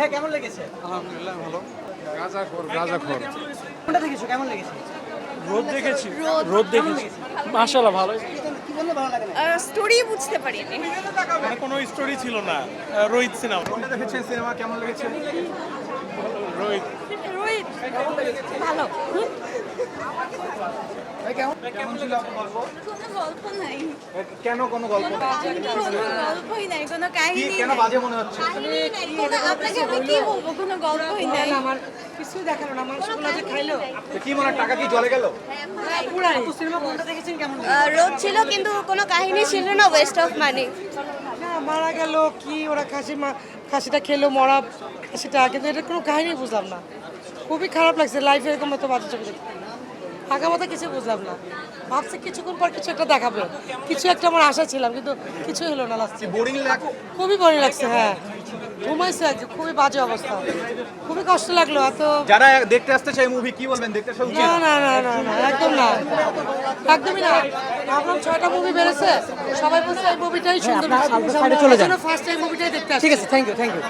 হ্যাঁ, কেমন লেগেছে? আলহামদুলিল্লাহ ভালো। গাঁজাখোর। কোনটা দেখেছো? কেমন লেগেছে? রোদ দেখেছি। রোদ দেখেছি। মাশাআল্লাহ ভালো। কি বললে ভালো লাগে না? স্টোরি বুঝতে পারিনি। মানে কোনো স্টোরি ছিল না। রোহিত সিনেমা। কোনটা দেখেছেন সিনেমা কেমন লেগেছে? রোহিত। রোহিত ভালো। ভাই কেমন ছিল আপনার গল্প? কোনো গল্প নাই। কেন কোনো গল্প নেই? কোনো গল্পই নাই, কোনো কি কাহিনী কেন নাই। বাজে মনে হচ্ছে? কাহিনী নাই, কোনো আপনাকে আমি কি বলবো, কোনো গল্পই নাই। আমার কিছুই দেখালো না, মাংসগুলো যে খাইলো তো কি মনে হয় টাকা কি জলে গেল? পুরাই। আপু সিনেমা কোনটা দেখেছেন কেমন লেগেছে? রোদ ছিল কিন্তু কোনো কাহিনী ছিল না, ওয়েস্ট অফ মানি। না, মারা গেল কি, ওরা খাসিটা খেলো, মরা খাসিটা, কিন্তু এটা কোনো কাহিনী বুঝলাম না। খুবই খারাপ লাগছে, লাইফে এরকম এত বাজে ছবি দেখতে আগামাথা কিছু বুঝলাম না। ভাবছি কিছুক্ষণ পর কিছু একটা দেখাবে, কিছু একটা আমার আশা ছিলাম, কিন্তু কিছুই হলো না লাস্টে। বোরিং লাগে? খুবই বোরিং লাগছে, হ্যাঁ ঘুমাইছে আর কি, খুবই বাজে অবস্থা, খুবই কষ্ট লাগলো এত। যারা দেখতে আসতে চাই মুভি কি বলবেন দেখতে আসা উচিত? না না না না না, একদম না, একদমই না। ভাবলাম 6টা মুভি বেরোছে, সবাই বলছে এই মুভিটাই সুন্দর, আপনারা চলে যান। ফার্স্ট টাইম মুভিটাই দেখতে আসছি। ঠিক আছে, থ্যাংক ইউ।